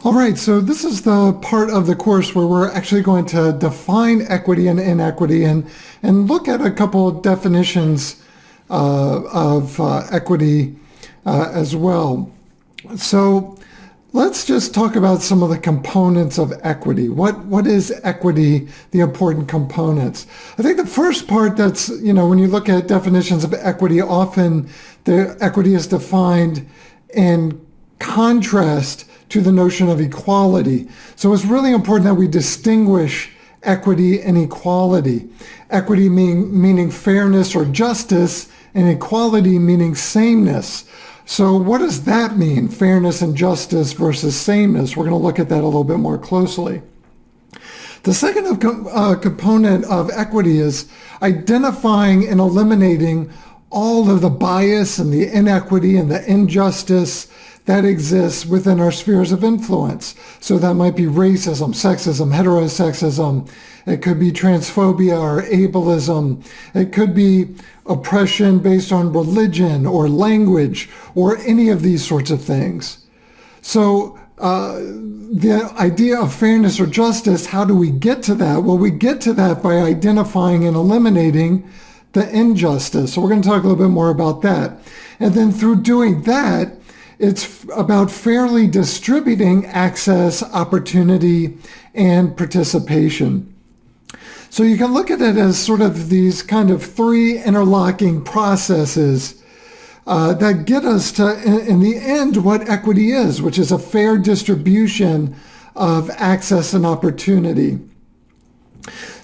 All right, so this is the part of the course where we're actually going to define equity and inequity and look at a couple definitions of equity as well. So let's just talk about some of the components of equity. What is equity, the important components? I think the first part that's, when you look at definitions of equity, often the equity is defined in contrast to the notion of equality. So it's really important that we distinguish equity and equality. Equity meaning fairness or justice, and equality meaning sameness. So what does that mean, fairness and justice versus sameness? We're going to look at that a little bit more closely. The second component of equity is identifying and eliminating all of the bias and the inequity and the injustice that exists within our spheres of influence. So that might be racism, sexism, heterosexism. It could be transphobia or ableism. It could be oppression based on religion or language or any of these sorts of things. So the idea of fairness or justice, how do we get to that? Well, we get to that by identifying and eliminating the injustice. So we're going to talk a little bit more about that. And then through doing that, it's about fairly distributing access, opportunity, and participation. So you can look at it as sort of these kind of three interlocking processes that get us to, in the end, what equity is, which is a fair distribution of access and opportunity.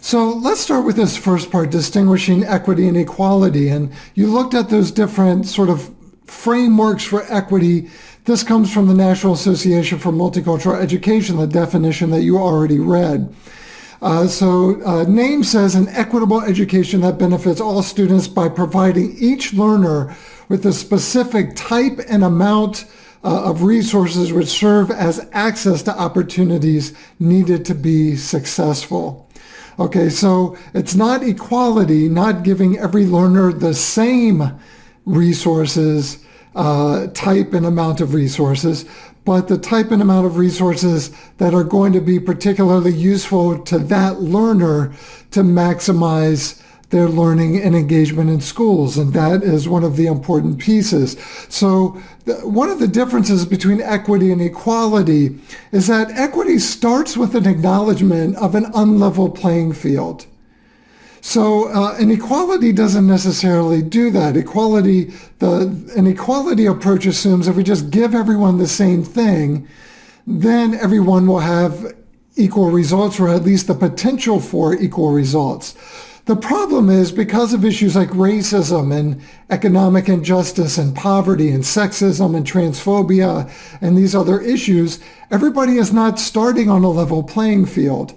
So let's start with this first part, distinguishing equity and equality. And you looked at those different sort of frameworks for equity. This comes from the National Association for Multicultural Education, the definition that you already read. NAME says an equitable education that benefits all students by providing each learner with a specific type and amount of resources which serve as access to opportunities needed to be successful. Okay, so it's not equality, not giving every learner the same resources, type and amount of resources, but the type and amount of resources that are going to be particularly useful to that learner to maximize their learning and engagement in schools. And that is one of the important pieces. So one of the differences between equity and equality is that equity starts with an acknowledgement of an unlevel playing field. So an equality doesn't necessarily do that. An equality approach assumes if we just give everyone the same thing, then everyone will have equal results, or at least the potential for equal results. The problem is, because of issues like racism and economic injustice and poverty and sexism and transphobia and these other issues, everybody is not starting on a level playing field.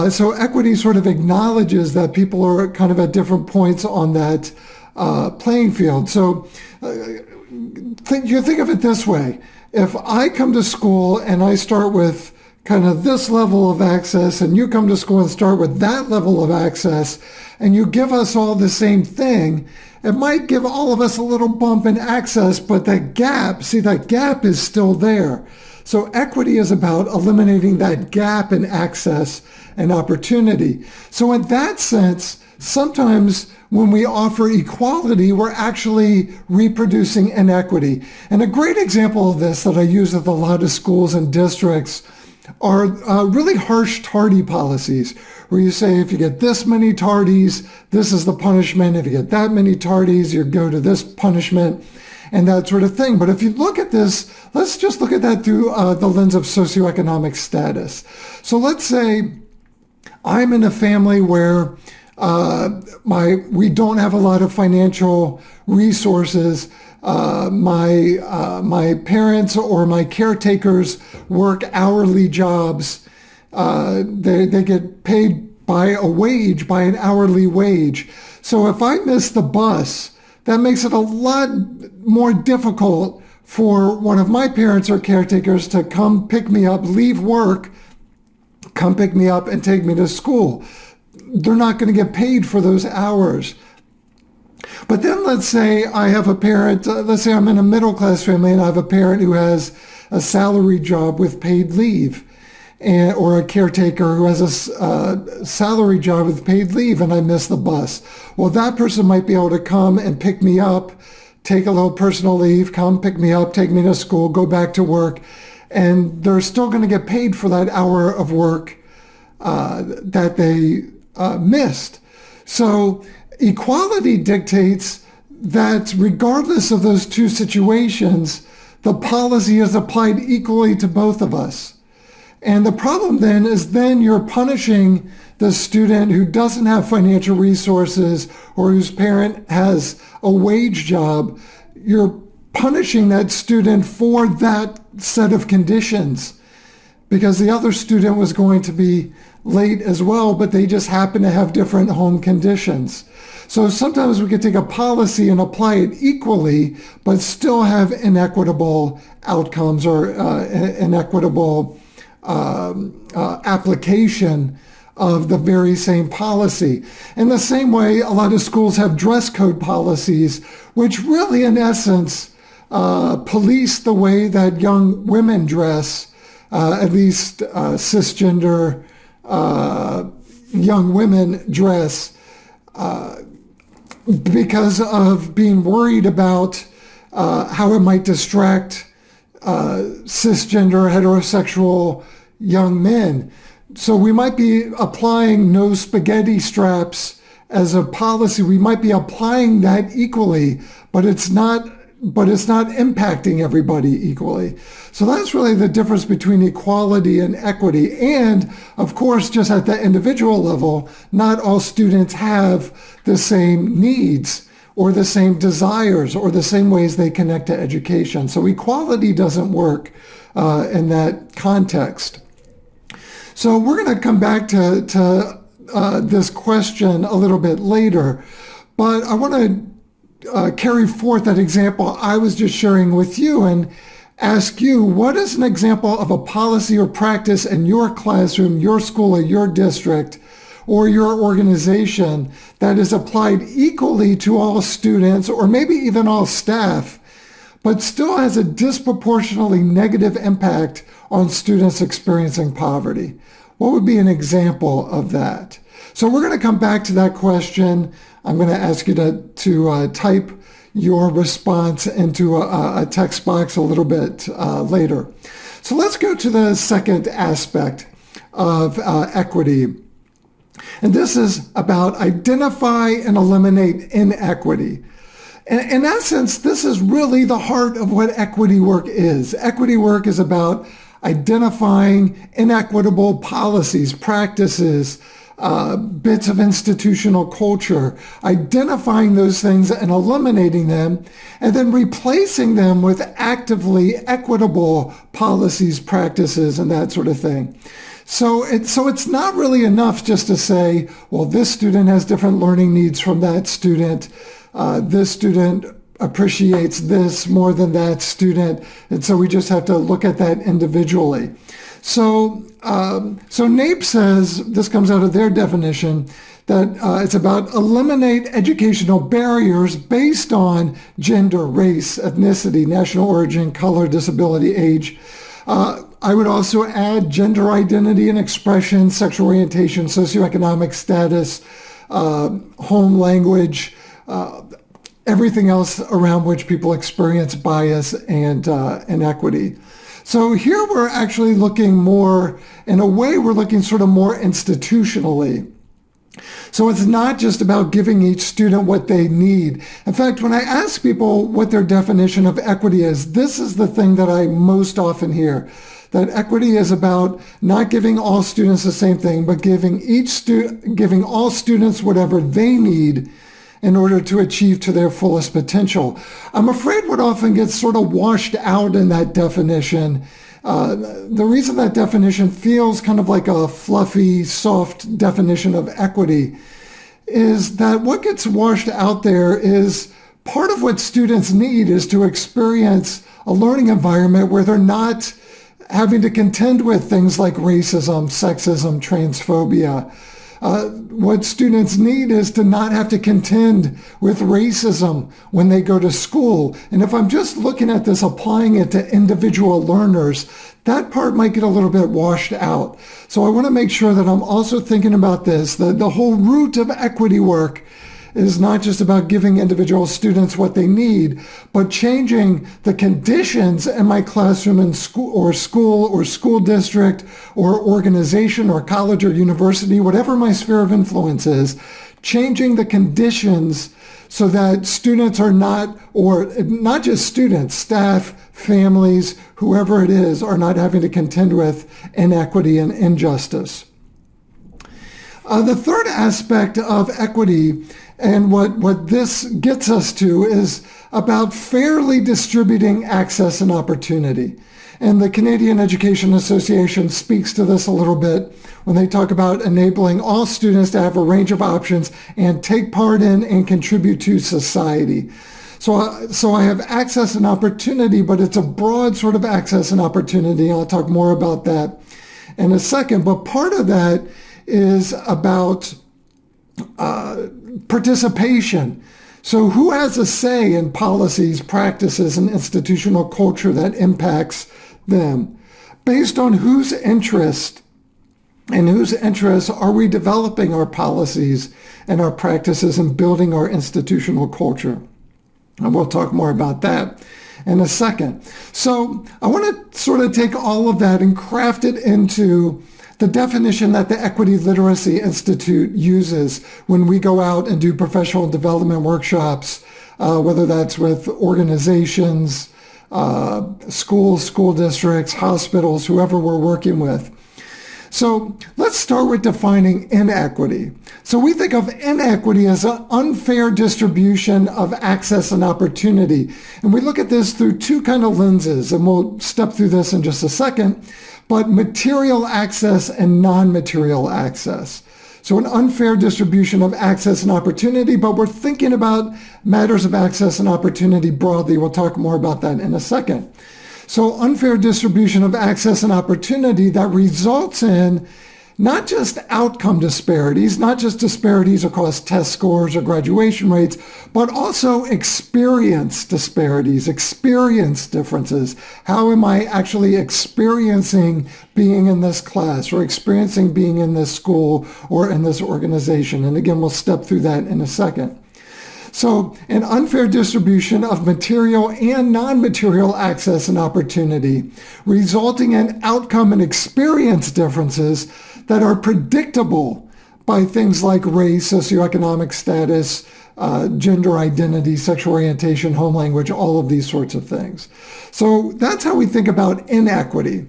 So equity sort of acknowledges that people are kind of at different points on that playing field. So you think of it this way. If I come to school and I start with kind of this level of access, and you come to school and start with that level of access, and you give us all the same thing, it might give all of us a little bump in access, but that gap is still there. So equity is about eliminating that gap in access and opportunity. So in that sense, sometimes when we offer equality, we're actually reproducing inequity. And a great example of this that I use with a lot of schools and districts are really harsh tardy policies, where you say if you get this many tardies, this is the punishment. If you get that many tardies, you go to this punishment, and that sort of thing. But if you look at this, let's just look at that through the lens of socioeconomic status. So let's say I'm in a family where we don't have a lot of financial resources. My parents or my caretakers work hourly jobs. They get paid by an hourly wage. So if I miss the bus, that makes it a lot more difficult for one of my parents or caretakers to come pick me up, leave work, come pick me up and take me to school. They're not going to get paid for those hours. But then let's say I have a parent, let's say I'm in a middle class family and I have a parent who has a salary job with paid leave, or a caretaker who has a salary job with paid leave, and I miss the bus. Well, that person might be able to come and pick me up, take a little personal leave, come pick me up, take me to school, go back to work, and they're still going to get paid for that hour of work that they missed. So equality dictates that regardless of those two situations, the policy is applied equally to both of us. And the problem then is you're punishing the student who doesn't have financial resources or whose parent has a wage job. You're punishing that student for that set of conditions because the other student was going to be late as well, but they just happen to have different home conditions. So sometimes we could take a policy and apply it equally, but still have inequitable outcomes or inequitable application of the very same policy. In the same way, a lot of schools have dress code policies, which really, in essence, police the way that young women dress, at least cisgender young women dress, because of being worried about how it might distract cisgender heterosexual young men. So we might be applying no spaghetti straps as a policy. We might be applying that equally, but it's not impacting everybody equally. So that's really the difference between equality and equity. And of course, just at the individual level, not all students have the same needs or the same desires or the same ways they connect to education. So equality doesn't work in that context. So we're going to come back to this question a little bit later, but I want to carry forth that example I was just sharing with you and ask you, what is an example of a policy or practice in your classroom, your school, or your district, or your organization that is applied equally to all students, or maybe even all staff, but still has a disproportionately negative impact on students experiencing poverty? What would be an example of that? So we're going to come back to that question. I'm going to ask you to type your response into a text box a little bit later. So let's go to the second aspect of equity. And this is about identify and eliminate inequity. In essence, this is really the heart of what equity work is. Equity work is about identifying inequitable policies, practices, bits of institutional culture, identifying those things and eliminating them, and then replacing them with actively equitable policies, practices, and that sort of thing. So it's not really enough just to say, well, this student has different learning needs from that student. This student appreciates this more than that student. And so we just have to look at that individually. So NAEP says, this comes out of their definition, that it's about eliminate educational barriers based on gender, race, ethnicity, national origin, color, disability, age. I would also add gender identity and expression, sexual orientation, socioeconomic status, home language, everything else around which people experience bias and inequity. So here we're actually looking more, in a way, we're looking sort of more institutionally. So it's not just about giving each student what they need. In fact, when I ask people what their definition of equity is, this is the thing that I most often hear, that equity is about not giving all students the same thing, but giving all students whatever they need in order to achieve to their fullest potential. I'm afraid what often gets sort of washed out in that definition, the reason that definition feels kind of like a fluffy, soft definition of equity, is that what gets washed out there is part of what students need is to experience a learning environment where they're not having to contend with things like racism, sexism, transphobia, What students need is to not have to contend with racism when they go to school. And if I'm just looking at this, applying it to individual learners, that part might get a little bit washed out. So I want to make sure that I'm also thinking about this. The whole root of equity work is not just about giving individual students what they need, but changing the conditions in my classroom and school district or organization or college or university, whatever my sphere of influence is, changing the conditions so that students are not, or not just students, staff, families, whoever it is, are not having to contend with inequity and injustice. The third aspect of equity, and what this gets us to, is about fairly distributing access and opportunity. And the Canadian Education Association speaks to this a little bit when they talk about enabling all students to have a range of options and take part in and contribute to society. So I have access and opportunity, but it's a broad sort of access and opportunity. I'll talk more about that in a second. But part of that is about participation. So who has a say in policies, practices, and institutional culture that impacts them? Based on whose interest and whose interests are we developing our policies and our practices and building our institutional culture? And we'll talk more about that in a second. So I want to sort of take all of that and craft it into the definition that the Equity Literacy Institute uses when we go out and do professional development workshops, whether that's with organizations, schools, school districts, hospitals, whoever we're working with. So let's start with defining inequity. So we think of inequity as an unfair distribution of access and opportunity. And we look at this through two kind of lenses, and we'll step through this in just a second, but material access and non-material access. So an unfair distribution of access and opportunity, but we're thinking about matters of access and opportunity broadly. We'll talk more about that in a second. So unfair distribution of access and opportunity that results in not just outcome disparities, not just disparities across test scores or graduation rates, but also experience disparities, experience differences. How am I actually experiencing being in this class or experiencing being in this school or in this organization? And again, we'll step through that in a second. So an unfair distribution of material and non-material access and opportunity, resulting in outcome and experience differences that are predictable by things like race, socioeconomic status, gender identity, sexual orientation, home language, all of these sorts of things. So that's how we think about inequity.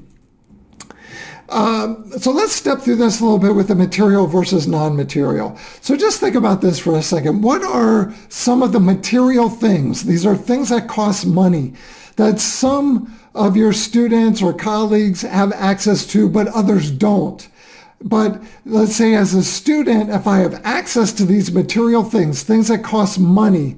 So let's step through this a little bit with the material versus non-material. So just think about this for a second. What are some of the material things? These are things that cost money that some of your students or colleagues have access to, but others don't. But let's say as a student, if I have access to these material things, things that cost money,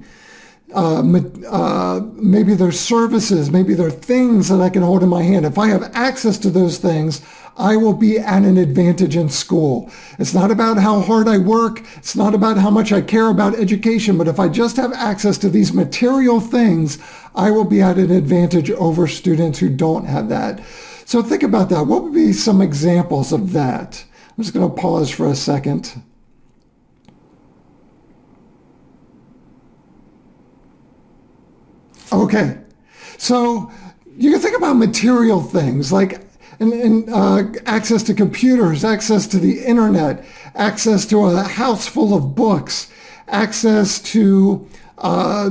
maybe they're services, maybe they're things that I can hold in my hand. If I have access to those things, I will be at an advantage in school. It's not about how hard I work. It's not about how much I care about education. But if I just have access to these material things, I will be at an advantage over students who don't have that. So think about that. What would be some examples of that? I'm just going to pause for a second. Okay, so you can think about material things like access to computers, access to the internet, access to a house full of books, access to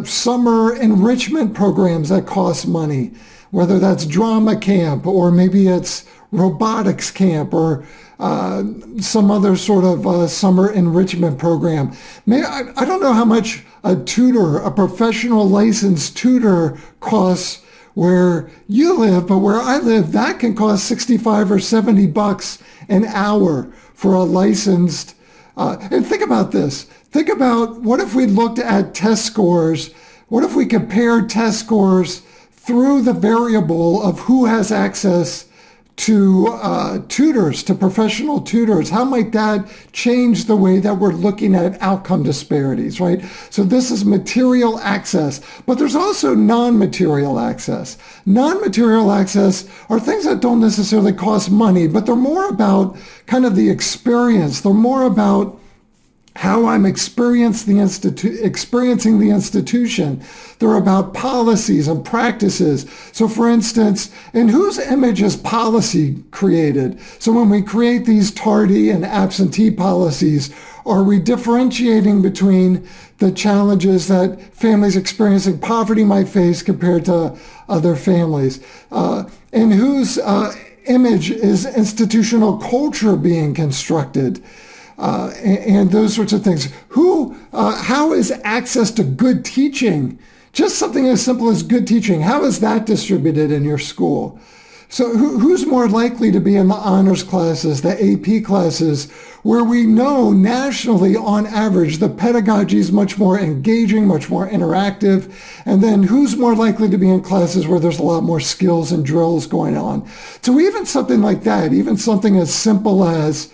summer enrichment programs that cost money, whether that's drama camp or maybe it's robotics camp or some other sort of summer enrichment program. I don't know how much a tutor, a professional licensed tutor costs where you live, but where I live, that can cost 65 or 70 bucks an hour for a licensed. And think about this. Think about what if we looked at test scores? What if we compared test scores through the variable of who has access to tutors, to professional tutors? How might that change the way that we're looking at outcome disparities, right? So this is material access, but there's also non-material access. Non-material access are things that don't necessarily cost money, but they're more about kind of the experience. They're more about how I'm experiencing the institution. They're about policies and practices. So for instance, in whose image is policy created? So when we create these tardy and absentee policies, are we differentiating between the challenges that families experiencing poverty might face compared to other families? In whose image is institutional culture being constructed? And those sorts of things. How is access to good teaching, just something as simple as good teaching, how is that distributed in your school? So who's more likely to be in the honors classes, the AP classes, where we know nationally on average the pedagogy is much more engaging, much more interactive, and then who's more likely to be in classes where there's a lot more skills and drills going on? So even something like that, even something as simple as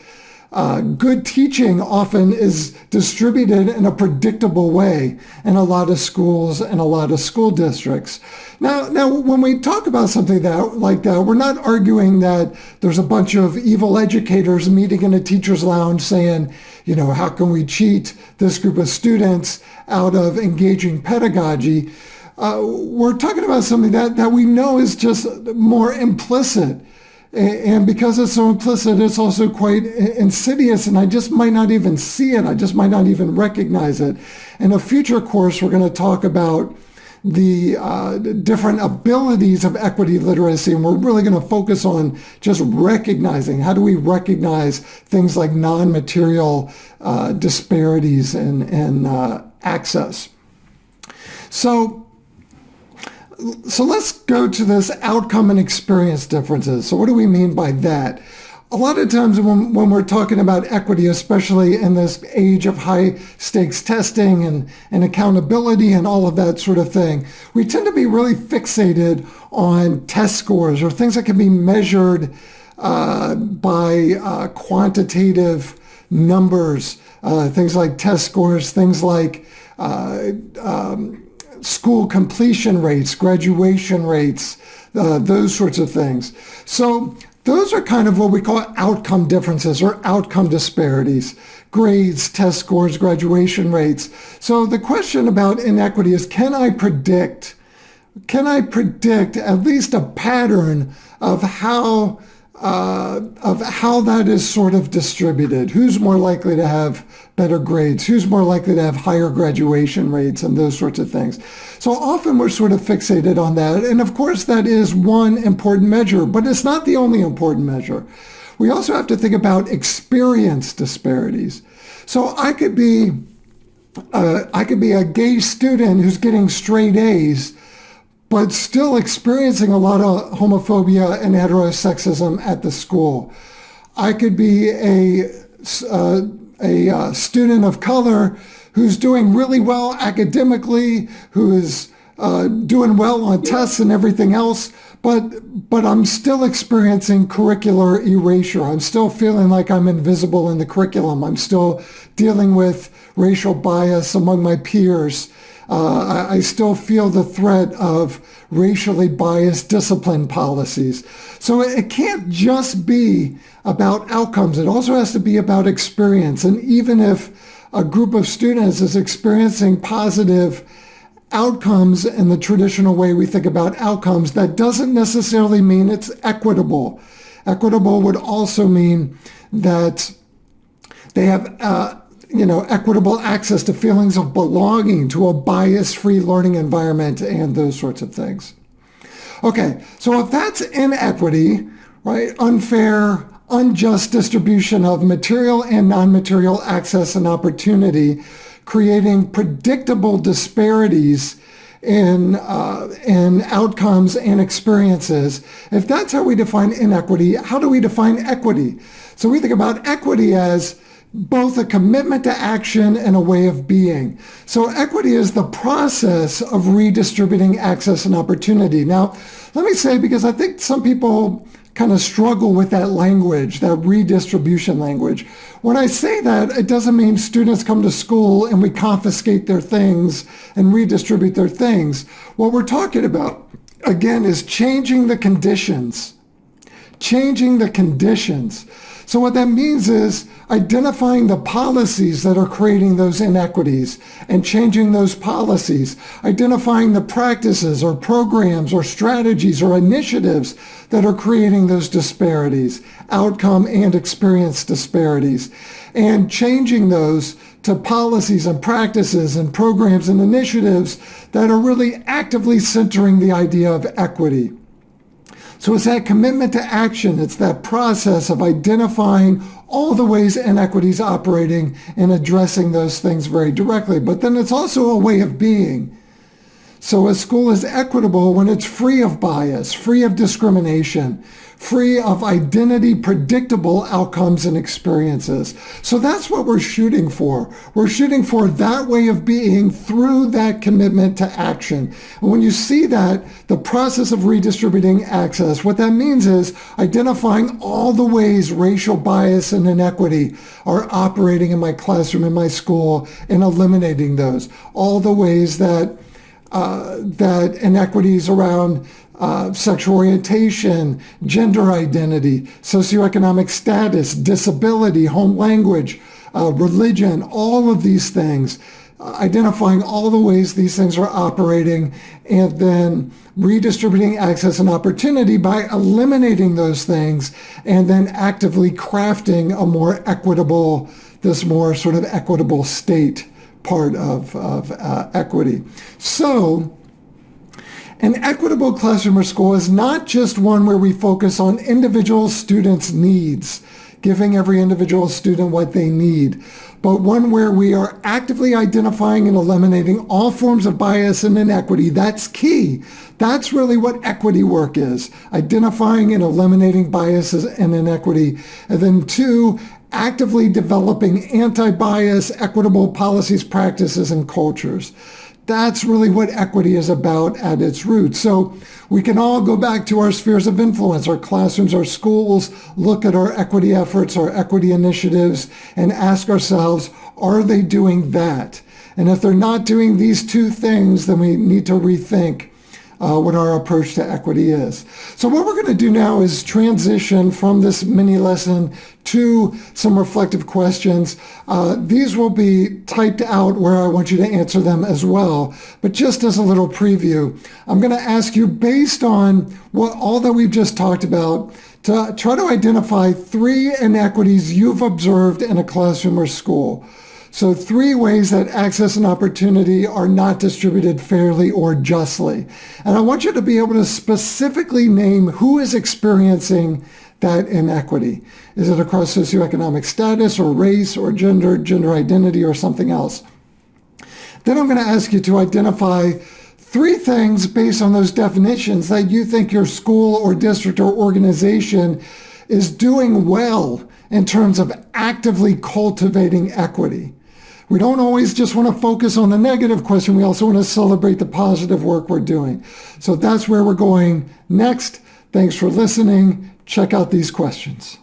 good teaching often is distributed in a predictable way in a lot of schools and a lot of school districts. Now, when we talk about something like that, we're not arguing that there's a bunch of evil educators meeting in a teacher's lounge saying, how can we cheat this group of students out of engaging pedagogy? We're talking about something that we know is just more implicit. And because it's so implicit, it's also quite insidious, and I just might not even see it. I just might not even recognize it. In a future course, we're going to talk about the different abilities of equity literacy, and we're really going to focus on just recognizing, how do we recognize things like non-material disparities in access. So let's go to this outcome and experience differences. So what do we mean by that? A lot of times when we're talking about equity, especially in this age of high stakes testing and accountability and all of that sort of thing, we tend to be really fixated on test scores or things that can be measured by quantitative numbers, things like test scores, things like school completion rates, graduation rates, those sorts of things. So those are kind of what we call outcome differences or outcome disparities, grades, test scores, graduation rates. So the question about inequity is, can I predict at least a pattern of how that is sort of distributed? Who's more likely to have better grades? Who's more likely to have higher graduation rates and those sorts of things? So often we're sort of fixated on that. And of course, that is one important measure, but it's not the only important measure. We also have to think about experience disparities. So I could be a gay student who's getting straight A's, but still experiencing a lot of homophobia and heterosexism at the school. I could be a student of color who's doing really well academically, who is doing well on tests and everything else, but I'm still experiencing curricular erasure. I'm still feeling like I'm invisible in the curriculum. I'm still dealing with racial bias among my peers. I still feel the threat of racially biased discipline policies. So it can't just be about outcomes. It also has to be about experience. And even if a group of students is experiencing positive outcomes in the traditional way we think about outcomes, that doesn't necessarily mean it's equitable. Equitable would also mean that they have equitable access to feelings of belonging, to a bias-free learning environment, and those sorts of things. Okay, so if that's inequity, right, unfair, unjust distribution of material and non-material access and opportunity, creating predictable disparities in outcomes and experiences. If that's how we define inequity, how do we define equity? So we think about equity as both a commitment to action and a way of being. So equity is the process of redistributing access and opportunity. Now, Let me say, because I think some people kind of struggle with that language, that redistribution language. When I say that, it doesn't mean students come to school and we confiscate their things and redistribute their things. What we're talking about, again, is changing the conditions. Changing the conditions. So what that means is identifying the policies that are creating those inequities and changing those policies, identifying the practices or programs or strategies or initiatives that are creating those disparities, outcome and experience disparities, and changing those to policies and practices and programs and initiatives that are really actively centering the idea of equity. So it's that commitment to action. It's that process of identifying all the ways inequities operating and addressing those things very directly. But then it's also a way of being. So a school is equitable when it's free of bias, free of discrimination, free of identity predictable outcomes and experiences. So that's what we're shooting for. We're shooting for that way of being through that commitment to action. And when you see that, the process of redistributing access, what that means is identifying all the ways racial bias and inequity are operating in my classroom, in my school, and eliminating those. All the ways that inequities around sexual orientation, gender identity, socioeconomic status, disability, home language, religion, all of these things, identifying all the ways these things are operating, and then redistributing access and opportunity by eliminating those things, and then actively crafting a more equitable, this more sort of equitable state part of equity. So an equitable classroom or school is not just one where we focus on individual students' needs, giving every individual student what they need, but one where we are actively identifying and eliminating all forms of bias and inequity. That's key. That's really what equity work is, identifying and eliminating biases and inequity. And then two, actively developing anti-bias, equitable policies, practices, and cultures. That's really what equity is about at its roots. So we can all go back to our spheres of influence, our classrooms, our schools, look at our equity efforts, our equity initiatives, and ask ourselves, are they doing that? And if they're not doing these two things, then we need to rethink what our approach to equity is. So what we're going to do now is transition from this mini lesson to some reflective questions. These will be typed out where I want you to answer them as well. But just as a little preview, I'm going to ask you, based on all that we've just talked about, to try to identify 3 inequities you've observed in a classroom or school. So 3 ways that access and opportunity are not distributed fairly or justly. And I want you to be able to specifically name who is experiencing that inequity. Is it across socioeconomic status or race or gender identity, or something else? Then I'm going to ask you to identify 3 things based on those definitions that you think your school or district or organization is doing well in terms of actively cultivating equity. We don't always just want to focus on the negative question. We also want to celebrate the positive work we're doing. So that's where we're going next. Thanks for listening. Check out these questions.